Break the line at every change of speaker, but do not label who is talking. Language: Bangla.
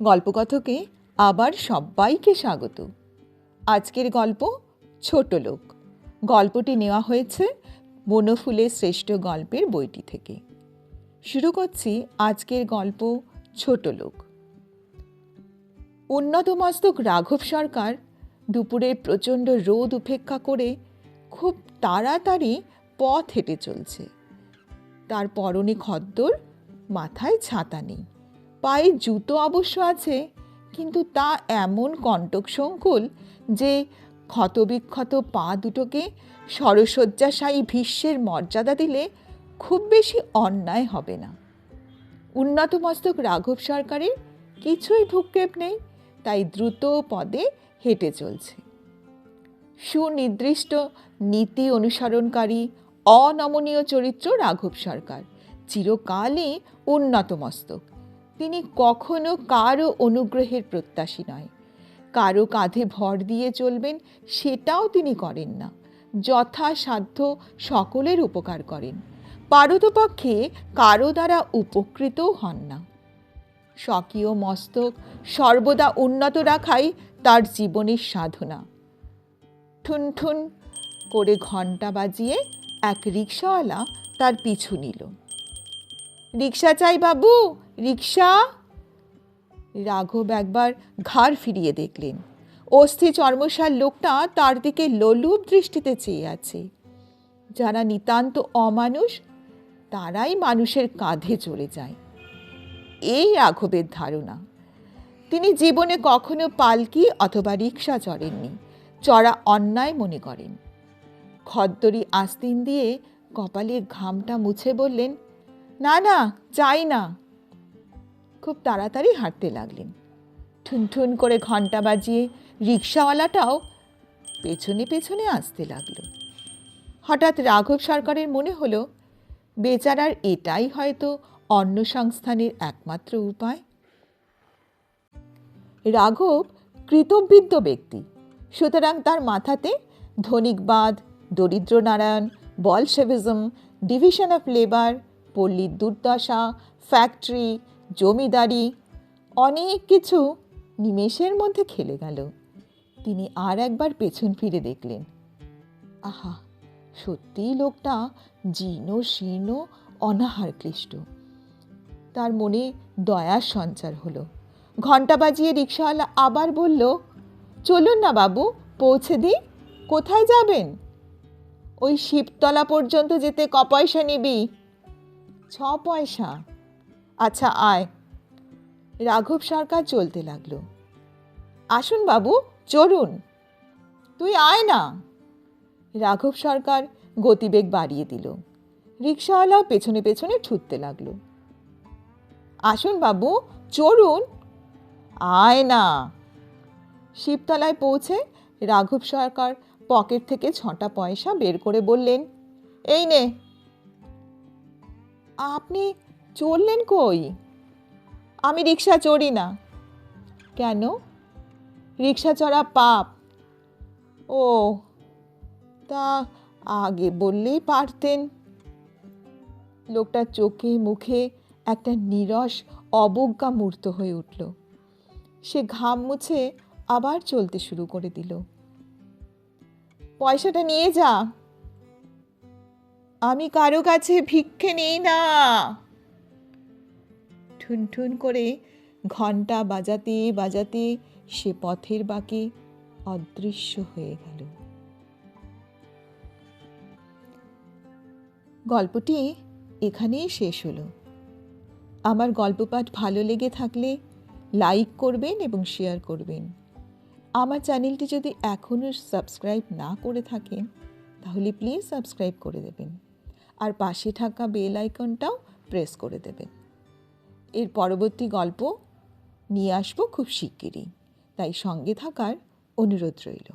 গল্পকথকে আবার সবাইকে স্বাগত। আজকের গল্প ছোট লোক। গল্পটি নেওয়া হয়েছে বনফুলের শ্রেষ্ঠ গল্পের বইটি থেকে। শুরু করছি আজকের গল্প ছোট লোক। উন্নতমস্তক রাঘব সরকার দুপুরের প্রচণ্ড রোদ উপেক্ষা করে খুব তাড়াতাড়ি পথ হেঁটে চলছে। তার পরনে খদ্দর, মাথায় ছাতা নেই, পায়ে জুতো অবশ্য আছে, কিন্তু তা এমন কণ্টকসংকুল যে ক্ষতবিক্ষত পা দুটোকে সরসজ্জাশায়ী ভীষ্মের মর্যাদা দিলে খুব বেশি অন্যায় হবে না। উন্নতমস্তক রাঘব সরকারের কিছুই ভ্রুক্ষেপ নেই, তাই দ্রুত পদে হেঁটে চলছে। সুনির্দিষ্ট নীতি অনুসরণকারী অনমনীয় চরিত্র রাঘব সরকার, চিরকালই উন্নতমস্তক। তিনি কখনো কারো অনুগ্রহের প্রত্যাশী নয়। কারো কাঁধে ভর দিয়ে চলবেন সেটাও তিনি করেন না। যথাসাধ্য সকলের উপকার করেন, পারতপক্ষে কারো দ্বারা উপকৃতও হন না। স্বকীয় মস্তক সর্বদা উন্নত রাখাই তার জীবনের সাধনা। ঠুন ঠুন করে ঘণ্টা বাজিয়ে এক রিকশাওয়ালা তার পিছু নিল। রিকশা চাই বাবু, রিকশা। রাঘব একবার ঘাড় ফিরিয়ে দেখলেন। অস্থি চর্মসার লোকটা তার দিকে লোলুপ দৃষ্টিতে চেয়ে আছে। যারা নিতান্ত অমানুষ তারাই মানুষের কাঁধে চড়ে যায়, এই রাঘবের ধারণা। তিনি জীবনে কখনো পালকি অথবা রিকশা চড়েননি, চড়া অন্যায় মনে করেন। খদ্দরি আস্তিন দিয়ে কপালের ঘামটা মুছে বললেন, না না, চাই না। খুব তাড়াতাড়ি হাঁটতে লাগলেন। ঠুনঠুন করে ঘণ্টা বাজিয়ে রিকশাওয়ালাটাও পেছনে পেছনে আসতে লাগলো। হঠাৎ রাঘব সরকারের মনে হলো, বেচারার এটাই হয়তো অন্ন সংস্থানের একমাত্র উপায়। রাঘব কৃতবিদ্য ব্যক্তি, সুতরাং তার মাথাতে ধনিকবাদ, দরিদ্র নারায়ণ, বলশেভিজম, ডিভিশন অফ লেবার, পল্লীর দুর্দশা, ফ্যাক্টরি, জমিদারি, অনেক কিছু নিমেষের মধ্যে খেলে গেল। তিনি আর একবার পেছন ফিরে দেখলেন। আহা, সত্যিই লোকটা জীর্ণ শীর্ণ, অনাহার ক্লিষ্ট। তার মনে দয়ার সঞ্চার হলো। ঘণ্টা বাজিয়ে রিকশাওয়ালা আবার বলল, চলুন না বাবু, পৌঁছে দিই। কোথায় যাবেন? ওই শিবতলা পর্যন্ত যেতে ক পয়সা নিবি? 6 পয়সা। আচ্ছা আয়। রাঘব সরকার চলতে লাগলো। আসুন বাবু, চড়ুন। তুই আয় না। রাঘব সরকার গতিবেগ বাড়িয়ে দিল। রিকশাওয়ালাও পেছনে পেছনে ছুটতে লাগলো। আসুন বাবু, চড়ুন। আয় না। শিবতলায় পৌঁছে রাঘব সরকার পকেট থেকে 6টা পয়সা বের করে বললেন, এই নে। আপনি চললেন কই? আমি রিকশা চড়ি না। কেন? রিকশা চড়া পাপ। ও, তা আগে বললেই পারতেন। লোকটার চোখে মুখে একটা নীরস অবজ্ঞা মূর্ত হয়ে উঠল। সে ঘাম মুছে আবার চলতে শুরু করে দিল। পয়সাটা নিয়ে যা। আমি কারো কাছে ভিক্ষে নেই না। ঠুনঠুন করে ঘণ্টা বাজাতে বাজাতে সে পথের বাঁকে অদৃশ্য হয়ে গেল। গল্পটি এখানেই শেষ হলো। আমার গল্প পাঠ ভালো লেগে থাকলে লাইক করবেন এবং শেয়ার করবেন। আমার চ্যানেলটি যদি এখনও সাবস্ক্রাইব না করে থাকেন তাহলে প্লিজ সাবস্ক্রাইব করে দেবেন, আর পাশে থাকা বেল আইকনটাও প্রেস করে দেবেন। এর পরবর্তী গল্প নিয়ে আসবো খুব শিগগিরই, তাই সঙ্গে থাকার অনুরোধ রইল।